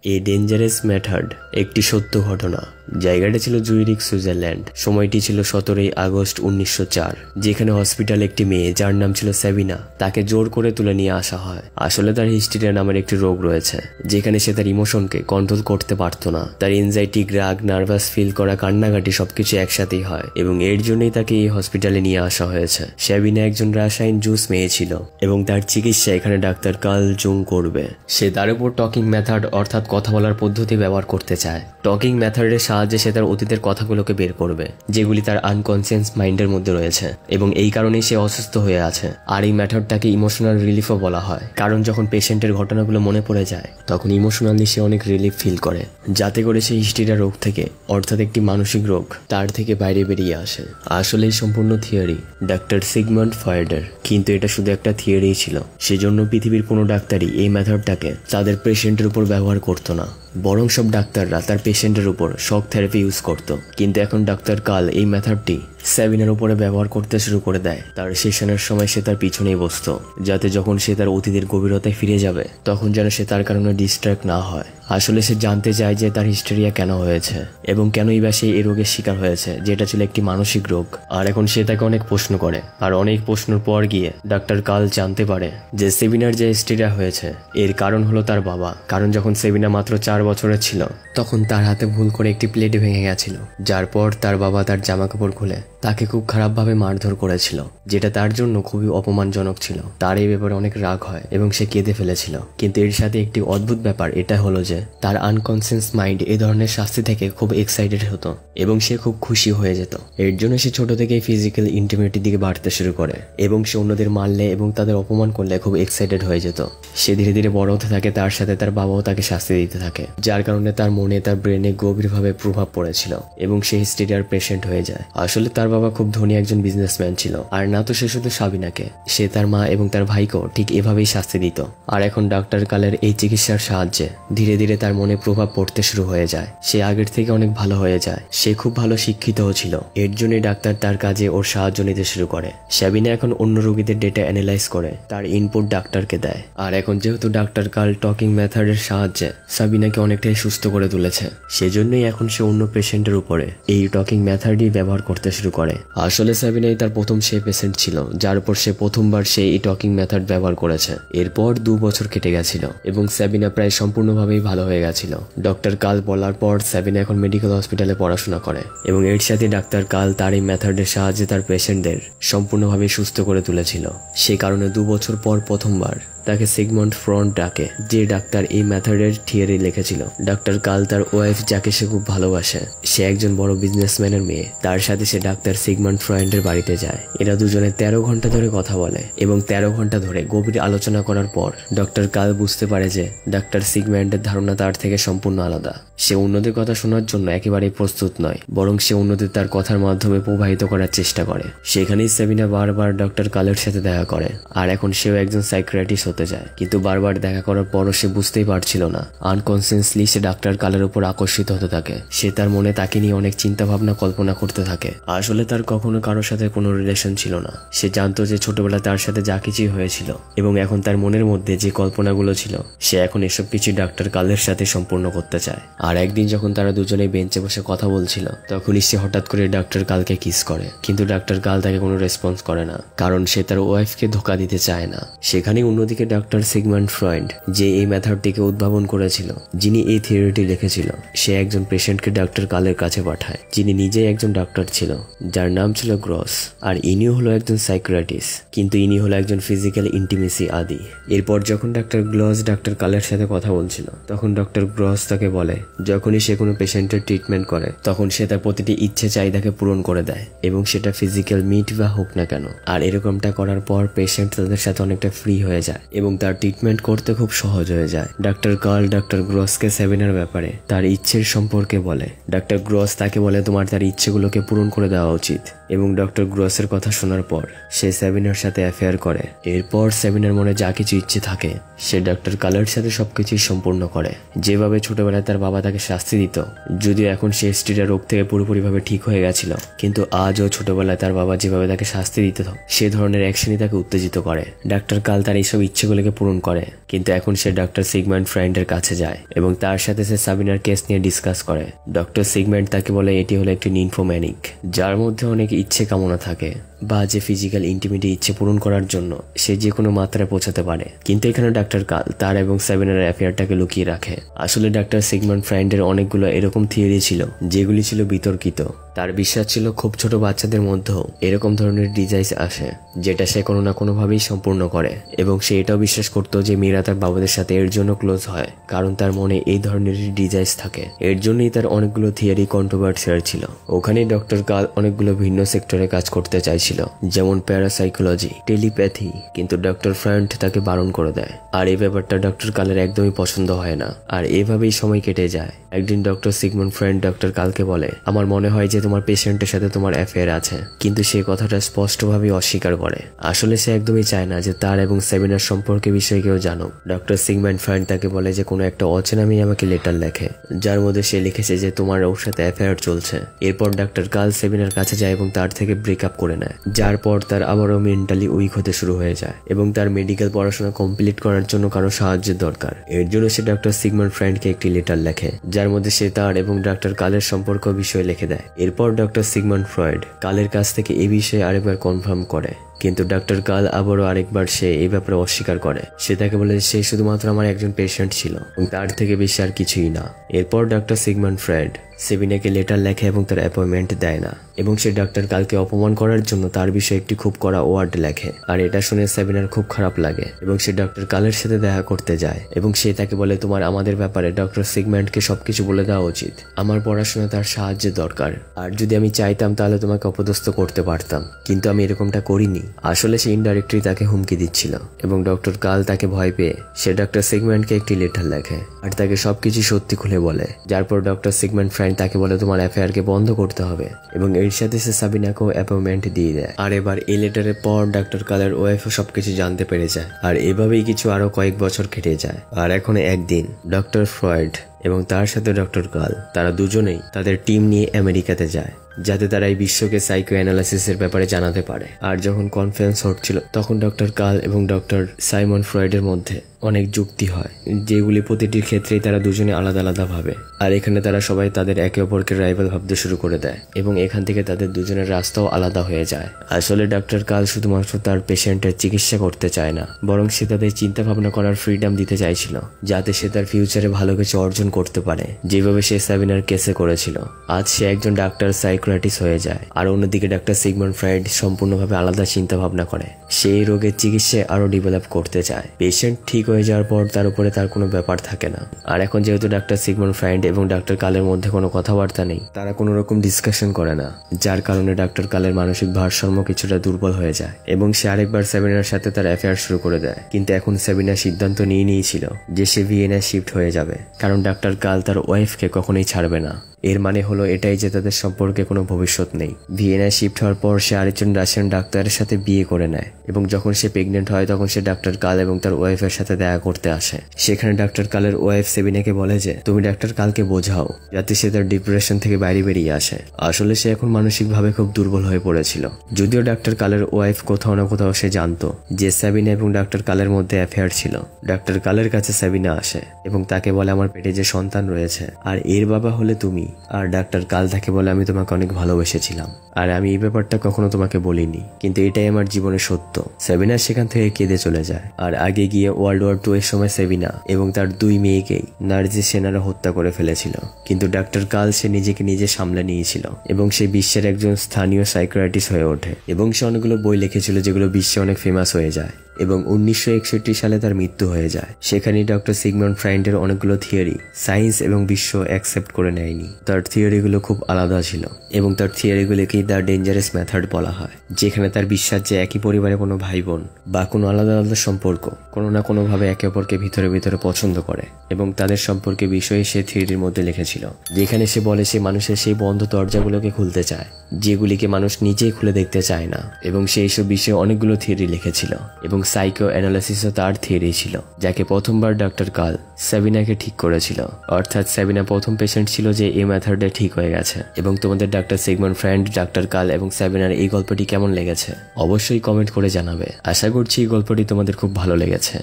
A dangerous method একটি সত্য ঘটনা। জায়গাটা ছিল জুরিখ, সুইজারল্যান্ড। সময়টি ছিল 17 আগস্ট 1904, যেখানে হসপিটালে একটি মেয়ে যার নাম ছিল সাবিনা, তাকে জোর করে তুলে নিয়ে আসা হয়। আসলে তার হিস্টেরিয়া নামের একটি রোগ রয়েছে, যেখানে সে তার ইমোশনকে কন্ট্রোল করতে পারতো না। তার এনজাইটি, রাগ, নার্ভাস ফিল করা, কান্নাকাটি সবকিছু একসাথেই হয়, এবং এর জন্যই তাকে এই হসপিটালে নিয়ে আসা হয়েছে। সাবিনা একজন রাসায়ন জুস মেয়ে ছিল, এবং তার চিকিৎসা এখানে ডাক্তার কার্ল জুং করবে। সে তার উপর টকিং মেথড অর্থাৎ কথা বলার পদ্ধতি ব্যবহার করতে চায়। টকিং মেথডের সাহায্যে সে তার অতীতের কথাগুলোকে বের করবে, যেগুলি তার আনকনসিয়াস মাইন্ডের মধ্যে রয়েছে, এবং এই কারণেই সে অসুস্থ হয়ে আছে। আর এই মেথডটাকে ইমোশনাল রিলিফও বলা হয়, কারণ যখন পেশেন্টের ঘটনাগুলো মনে পড়ে যায় তখন ইমোশনালি সে অনেক রিলিফ ফিল করে, যাতে করে সে হিস্টেরিয়া রোগ থেকে অর্থাৎ একটি মানসিক রোগ তার থেকে বাইরে বেরিয়ে আসে। আসলে এই সম্পূর্ণ থিওরি ডাক্তার সিগমন্ড ফ্রয়েডের, কিন্তু এটা শুধু একটা থিওরিই ছিল। সেজন্য পৃথিবীর কোনো ডাক্তারই এই মেথডটাকে তাদের পেশেন্টের উপর ব্যবহার করতো না, বরং সব ডাক্তাররা তার পেশেন্টের উপর শক থেরাপি ইউজ করত। কিন্তু এখন ডাক্তার কার্ল এই মেথডটি সাবিনার উপরে ব্যবহার করতে শুরু করে দেয়। তার সেশনের সময় সে তার পিছনেই বসত, যাতে যখন সে তার অতীতের গভীরতায় ফিরে যাবে তখন যেন সে তার কারণে ডিস্ট্র্যাক্ট না হয়। আসলে সে জানতে চায় যে তার হিস্টেরিয়া কেন হয়েছে এবং কেনই বা সে এই রোগের শিকার হয়েছে, যেটা ছিল একটি মানসিক রোগ। আর এখন সে তাকে অনেক প্রশ্ন করে, আর অনেক প্রশ্নের পর গিয়ে ডাক্তার কার্ল জানতে পারে যে সাবিনার যে হিস্টেরিয়া হয়েছে এর কারণ হলো তার বাবা। কারণ যখন সাবিনা মাত্র 4 বছরের ছিল তখন তার হাতে ভুল করে একটি প্লেট ভেঙে গেছিল, যার পর তার বাবা তার জামা কাপড় খুলে তাকে খুব খারাপভাবে মারধর করেছিল, যেটা তার জন্য খুবই অপমানজনক ছিল। তার এই ব্যাপারে অনেক রাগ হয় এবং সে কেঁদে ফেলেছিল। কিন্তু এর সাথে একটি অদ্ভুত ব্যাপার এটা হলো যে তার আনকনসিয়াস মাইন্ড এই ধরনের শাস্তি থেকে খুব এক্সাইটেড হতো এবং সে খুব খুশি হয়ে যেত। এর জন্য সে ছোট থেকেই ফিজিক্যাল ইন্টিমেটির দিকে বাড়তে শুরু করে এবং সে অন্যদের মারলে এবং তাদের অপমান করলে খুব এক্সাইটেড হয়ে যেত। সে ধীরে ধীরে বড় হতে থাকে, তার সাথে তার বাবাও তাকে শাস্তি দিতে থাকে, যার কারণে তার মনে, তার ব্রেনে গভীরভাবে প্রভাব পড়েছিল এবং সে হিস্টেরিয়ার পেশেন্ট হয়ে যায়। আসলে তার বাবা খুব ধনী একজন বিজনেসম্যান ছিল, আর না তো সে শুধু সাবিনাকে, সে তার মা এবং তার ভাইকেও ঠিক এভাবেই শাস্তি দিত। আর এখন ডাক্তার কালের এই চিকিৎসার সাহায্যে ধীরে ধীরে তার মনে প্রভাব পড়তে শুরু হয়ে যায়। সে আগের থেকে অনেক ভালো হয়ে যায়। সে খুব ভালো শিক্ষিতও ছিল, এর জন্যই ডাক্তার তার কাজে ওর সাহায্য নিতে শুরু করে। সাবিনা এখন অন্য রোগীদের ডেটা অ্যানালাইজ করে তার ইনপুট ডাক্তারকে দেয়। আর এখন যেহেতু ডাক্তার কার্ল টকিং মেথডের সাহায্যে সাবিনাকে অনেকটাই সুস্থ করে তুলেছে, সেজন্যই এখন সে অন্য পেশেন্টের উপরে এই টকিং মেথডই ব্যবহার করতে শুরু করে। আসলে সাবিনাই তার প্রথম সে পেশেন্ট ছিল যার উপর সে প্রথমবার সে এই টকিং মেথড ব্যবহার করেছে। এরপর 2 বছর কেটে গেছিল এবং সাবিনা প্রায় সম্পূর্ণভাবেই ভালো হয়ে গেছিল। ডক্টর কার্ল বলার পর সাবিনা এখন মেডিকেল হসপিটালে পড়াশোনা করে এবং এর সাথে ডাক্তার কার্ল তার এই মেথডের সাহায্যে তার পেশেন্টদের সম্পূর্ণভাবে সুস্থ করে তুলেছিল। সে কারণে 2 বছর পর প্রথমবার তাকে সিগমন্ড ফ্রয়েড ডাকে, যে ডাক্তার এই মেথডের থিওরি লিখেছিল। ডাক্তার কার্ল তার ওয়াইফ, যাকে সে খুব ভালোবাসে, সে একজন বড় বিজনেসম্যানের মেয়ে, তার সাথে সে ডাক্তার সিগমন্ড ফ্রয়েডের বাড়িতে যায়। এরা দুজনে 13 ঘন্টা ধরে কথা বলে এবং 13 ঘন্টা ধরে গভীর আলোচনা করার পর ডক্টর কার্ল বুঝতে পারে যে ডাক্তার সিগমন্ডের ধারণা তার থেকে সম্পূর্ণ আলাদা। সে অন্যদের কথা শোনার জন্য একেবারেই প্রস্তুত নয়, বরং সে অন্যদের তার কথার মাধ্যমে প্রভাবিত করার চেষ্টা করে। সেখানেই সাবিনা বারবার ডক্টর কার্লের সাথে দেখা করে, আর এখন সেও একজন সাইকিয়াট্রিস্ট হতে যায়। কিন্তু বারবার দেখা করার পরও সে বুঝতেই পারছিল না, আনকনসিয়াসলি সে ডাক্তার কার্লের উপর আকর্ষিত হতে থাকে। সে তার মনে তাকে নিয়ে অনেক চিন্তা ভাবনা কল্পনা করতে থাকে। আসলে তার কখনো কারোর সাথে কোনো রিলেশন ছিল না। সে জানতো যে ছোটবেলায় তার সাথে যা কিছুই হয়েছিল এবং এখন তার মনের মধ্যে যে কল্পনাগুলো ছিল সে এখন এসব কিছু ডাক্তার কার্লের সাথে সম্পূর্ণ করতে চায়। আর একদিন যখন তারা দুজনেই বেঞ্চে বসে কথা বলছিল তখনই সে হঠাৎ করে ডাক্তার কার্লকে কিস করে, কিন্তু ডাক্তার কার্ল তাকে কোনো রেসপন্স করে না, কারণ সে তার ওয়াইফকে ধোঁকা দিতে চায় না। সেখানেই অন্যদিকে ডাক্তার সিগমন্ড ফ্রয়েড, যে এই মেথডটিকে উদ্ভাবন করেছিল, যিনি এই থিওরিটি লিখেছিল, সে একজন পেশেন্টকে ডাক্তার কার্লের কাছে পাঠায়, যিনি নিজেই একজন ডাক্তার ছিল, যার নাম ছিল গ্রস। আর ইনিও হলো একজন সাইকিয়াট্রিস্ট, কিন্তু ইনি হলো একজন ফিজিক্যাল ইন্টিমেসি আদি। এরপর যখন ডাক্তার গ্লস ডাক্তার কার্লের সাথে কথা বলছিল তখন ডক্টর গ্রস তাকে বলে যখনই সে কোনো পেশেন্টের ট্রিটমেন্ট করে তখন সে তার প্রতিটি ইচ্ছে চাহিদাকে পূরণ করে দেয়, এবং সেটা ফিজিক্যাল মিট বা হোক না কেন। আর এরকমটা করার পর পেশেন্ট তাদের সাথে অনেকটা ফ্রি হয়ে যায় এবং তার ট্রিটমেন্ট করতে খুব সহজ হয়ে যায়। ডাক্তার কার্ল ডাক্তার গ্রসকে সাবিনার ব্যাপারে তার ইচ্ছের সম্পর্কে বলে। ডাক্তার গ্রস তাকে বলে তোমার তার ইচ্ছেগুলোকে পূরণ করে দেওয়া উচিত এবং ডক্টর গ্রসের কথা শোনার পর সে সাবিনার সাথে অ্যাফেয়ার করে। এরপর সাবিনার মনে যা কিছু ইচ্ছে থাকে সে ডক্টর কালের সাথে সবকিছুই সম্পূর্ণ করে। যেভাবে ছোটবেলায় তার বাবা তাকে শাস্তি দিত, যদিও এখন সে স্টিরা রোগ থেকে পুরোপুরিভাবে ঠিক হয়ে গেছিল, কিন্তু আজও ছোটবেলায় তার বাবা যেভাবে তাকে শাস্তি দিত সে ধরনের অ্যাকশনই তাকে উত্তেজিত করে। ডাক্তার কাল তার এইসব ইচ্ছেগুলোকে পূরণ করে, কিন্তু এখন সে ডক্টর সিগম্যান্ড ফ্রাইন্ডের কাছে যায় এবং তার সাথে সে সাবিনার কেস নিয়ে ডিসকাস করে। ডক্টর সিগম্যান্ড তাকে বলে এটি হলো একটি নিনফোম্যানিক, যার মধ্যে অনেক ইচ্ছে কামনা থাকে বা যে ফিজিক্যাল ইন্টিমিটি ইচ্ছে পূরণ করার জন্য সে যে কোনো মাত্রায় পৌঁছাতে পারে। কিন্তু এখানে ডাক্তার কাল তার এবং সাবিনার অ্যাফেয়ারটাকে লুকিয়ে রাখে। আসলে ডাক্তার সিগম্যান্ড ফ্রাইন্ডের অনেকগুলো এরকম থিওরি ছিল যেগুলি ছিল বিতর্কিত। তার বিশ্বাস ছিল খুব ছোট বাচ্চাদের মধ্যেও এরকম ধরনের ডিজাইস আসে যেটা সে কোনো না কোনোভাবেই সম্পূর্ণ করে, এবং সে এটাও বিশ্বাস করতো যে মেয়েরা তার বাবাদের সাথে এর জন্য ক্লোজ হয় কারণ তার মনে এই ধরনের ডিজাইস থাকে। এর জন্যই তার অনেকগুলো থিওরি কন্ট্রোভার্সিয়াল ছিল। ওখানেই ডক্টর কাল অনেকগুলো ভিন্ন সেক্টরে কাজ করতে চাইছিল, যেমন প্যারাসাইকোলজি, টেলিপ্যাথি, কিন্তু ডক্টর ফ্রাইন্ড তাকে বারণ করে দেয়। আর এই ব্যাপারটা ডক্টর কালের একদমই পছন্দ হয় না, আর এভাবেই সময় কেটে যায়। একদিন ডক্টর সিগমন্ড ফ্রাইন্ড ডক্টর কালকে বলে, আমার মনে হয় যে তোমার পেশেন্টের সাথে তোমার অ্যাফেয়ার আছে, কিন্তু সে কথাটা স্পষ্টভাবে অস্বীকার করে। আসলে সে একদমই চায় না যে তার এবং সাবিনার সম্পর্কে বিষয়ে কেউ জানুক। ডক্টর সিগমন্ড ফ্রাইন্ড তাকে বলে যে কোনো একটা অচেনা মেয়ে আমাকে লেটার লেখে, যার মধ্যে সে লিখেছে যে তোমার ওর সাথে অ্যাফেয়ার চলছে। এরপর ডক্টর কাল সাবিনার কাছে যায় এবং তার থেকে ব্রেকআপ করে নেয়, যার পর তার আবারও মেন্টালি উইক হতে শুরু হয়ে যায় এবং তার মেডিকেল পড়াশোনা কমপ্লিট করার জন্য কারো সাহায্যের দরকার। এর জন্য সে ডক্টর সিগমন্ড ফ্রাইন্ডকে একটি লেটার লেখে, যার মধ্যে সে তার এবং ডক্টর কালের সম্পর্ক বিষয়ে লিখে দেয়। এরপর ডক্টর সিগমন্ড ফ্রয়েড কালের কাছ থেকে এই বিষয়ে আরেকবার কনফার্ম করে, কিন্তু ডক্টর কাল আবারও আরেকবার সে এই ব্যাপারে অস্বীকার করে। সে তাকে বলে সে শুধুমাত্র আমার একজন পেশেন্ট ছিল এবং তার থেকে বেশি আর কিছুই না। এরপর ডক্টর সিগমন্ড ফ্রয়েড সাবিনাকে লেটার লেখে এবং তার অ্যাপয়েন্টমেন্ট দেয় না, এবং সে ডক্টর কালকে অপমান করার জন্য তার বিষয়ে একটি খুব কড়া ওয়ার্ড লেখে। আর এটা শুনে সাবিনার খুব খারাপ লাগে এবং সে ডক্টর কালের সাথে দেখা করতে যায় এবং সে তাকে বলে তোমার আমাদের ব্যাপারে ডক্টর সিগম্যান্ডকে সবকিছু বলে দেওয়া উচিত। আমার পড়াশোনা তার সাহায্যের দরকার, আর যদি আমি চাইতাম তাহলে তোমাকে অপদস্থ করতে পারতাম, কিন্তু আমি এরকমটা করিনি। আসলে সে ইনডাইরেক্টলি তাকে হুমকি দিচ্ছিল এবং ডক্টর কাল তাকে ভয় পেয়ে সে ডক্টর সিগম্যান্ডকে একটি লেটার লেখে আর তাকে সবকিছু সত্যি খুলে বলে। যার পর ডক্টর সিগম্যান্ড ফ্রাইন্ড তাকে বলে তোমার অ্যাফেয়ারকে বন্ধ করতে হবে, এবং এর সাথে সে সাবিনাকেও অ্যাপয়েন্টমেন্ট দিয়ে দেয়। আর এবার এই লেটারের পর ডক্টর কালের ওয়াইফও সবকিছু জানতে পেরে যায়, আর এভাবেই কিছু আরো কয়েক বছর কেটে যায়। আর এখন একদিন ডক্টর ফ্রয়েড এবং তার সাথে ডক্টর কাল তারা দুজনেই তাদের টিম নিয়ে আমেরিকাতে যায়, যাতে তারা এই বিশ্বকে সাইকো অ্যানালাইসিসের ব্যাপারে জানাতে পারে। আর যখন কনফারেন্স হচ্ছিল তখন ডক্টর কাল এবং ডক্টর সাইমন ফ্রয়েডের মধ্যে অনেক যুক্তি হয়, যেগুলি প্রতিটির ক্ষেত্রেই তারা দুজনে আলাদা আলাদা ভাবে। আর এখানে তারা সবাই তাদের একে অপরকে রাইভাল ভাবতে শুরু করে দেয় এবং এখান থেকে তাদের দুজনের রাস্তাও আলাদা হয়ে যায়। আসলে ডক্টর কাল শুধুমাত্র তার পেশেন্টের চিকিৎসা করতে চায় না, বরং সে তাদের চিন্তা ভাবনা করার ফ্রিডম দিতে চাইছিল, যাতে সে তার ফিউচারে ভালো কিছু অর্জন করতে পারে, যেভাবে সে সাবিনার কেসে করেছিল। আজ সে একজন ডাক্তার সাইকোলজিস্ট হয়ে যায়, আর অন্যদিকে ডক্টর সিগমন্ড ফ্রয়েড সম্পূর্ণভাবে আলাদা চিন্তা ভাবনা করে। সেই রোগের চিকিৎসা আরো ডেভেলপ করতে চায়। পেশেন্ট ঠিক হয়ে যাওয়ার পর তার উপরে তার কোনো ব্যাপার থাকে না। আর এখন যেহেতু ডক্টর সিগমন্ড ফ্রয়েড এবং ডক্টর কালের মধ্যে কোনো কথাবার্তা নেই, তারা কোনো রকম ডিসকাশন করে না, যার কারণে ডক্টর কালের মানসিক ভারসাম্য কিছুটা দুর্বল হয়ে যায় এবং সে আরেকবার সাবিনার সাথে তার অ্যাফেয়ার শুরু করে দেয়। কিন্তু এখন সাবিনা সিদ্ধান্ত নিয়ে নিয়েছিল যে সে ভিয়েনায় শিফট হয়ে যাবে, কারণ ডক্টর কাল তার ওয়াইফকে কখনোই ছাড়বে না। এর মানে হলো এটাই যে তাদের সম্পর্কে কোনো ভবিষ্যৎ নেই। ভিয়েনায় শিফট হওয়ার পর সে আরেকজন রাশিয়ান ডাক্তারের সাথে বিয়ে করে নেয়, এবং যখন সে প্রেগনেন্ট হয় তখন সে ডক্টর কাল এবং তার ওয়াইফের সাথে দেখা করতে আসে। সেখানে ডক্টর কালের ওয়াইফ সাবিনাকে বলে যে তুমি ডক্টর কালকে বোঝাও যাতে সে তার ডিপ্রেশন থেকে বাইরে বেরিয়ে আসে। আসলে সে এখন মানসিকভাবে খুব দুর্বল হয়ে পড়েছিল। যদিও ডক্টর কালের ওয়াইফ কোথাও না কোথাও সে জানতো যে সাবিনা এবং ডক্টর কালের মধ্যে অ্যাফেয়ার ছিল। ডক্টর কালের কাছে সাবিনা আসে এবং তাকে বলে আমার পেটে যে সন্তান রয়েছে আর এর বাবা হলে তুমি। আর ডাক্তার কাল তাকে বলে আমি তোমাকে অনেক ভালোবেসেছিলাম, আর আমি এই ব্যাপারটা কখনো তোমাকে বলিনি, কিন্তু এটাই আমার জীবনের সত্য। সাবিনা সেখান থেকে কেঁদে চলে যায়। আর আগে গিয়ে ওয়ার্ল্ড ওয়ার 2 এর সময় সাবিনা এবং তার 2 মেয়েকেই নার্জি সেনারা হত্যা করে ফেলেছিল, কিন্তু ডাক্তার কাল সে নিজেকে নিজে সামলে নিয়েছিল এবং সে বিশ্বের একজন স্থানীয় সাইকিয়াট্রিস্ট হয়ে ওঠে এবং সে অনেকগুলো বই লিখেছিল যেগুলো বিশ্বে অনেক ফেমাস হয়ে যায়। এবং 1961 সালে তার মৃত্যু হয়ে যায়। সেখানেই ডক্টর সিগমন্ড ফ্রয়েডের অনেকগুলো থিওরি সায়েন্স এবং বিশ্ব অ্যাকসেপ্ট করে নেয়নি। তার থিওরিগুলো খুব আলাদা ছিল এবং তার থিওরিগুলোকেই দ্য ডেঞ্জারাস মেথড বলা হয়, যেখানে তার বিশ্বাস যে একই পরিবারে কোনো ভাই বোন বা কোনো আলাদা আলাদা সম্পর্ক কোনো না কোনোভাবে একে অপরকে ভিতরে ভিতরে পছন্দ করে এবং তাদের সম্পর্কে বিষয়ে সে থিওরির মধ্যে লিখেছিল, যেখানে সে বলে সে মানুষের সেই বন্ধ দরজাগুলোকে খুলতে চায় যেগুলিকে মানুষ নিজেই খুলে দেখতে চায় না, এবং সে এইসব বিষয়ে অনেকগুলো থিওরি লিখেছিল এবং সাইকো অ্যানালাইসিসও তার থিওরি ছিল, যাকে প্রথমবার ডক্টর কার্ল সাবিনাকে ঠিক করেছিল। অর্থাৎ সাবিনা প্রথম পেশেন্ট ছিল যে এই মেথডে ঠিক হয়ে গেছে। এবং তোমাদের doctor Sigmund Freud, doctor Carl এবং সাবিনার এই গল্পটি কেমন লেগেছে অবশ্যই কমেন্ট করে জানাবে। আশা করছি এই গল্পটি তোমাদের খুব ভালো লেগেছে।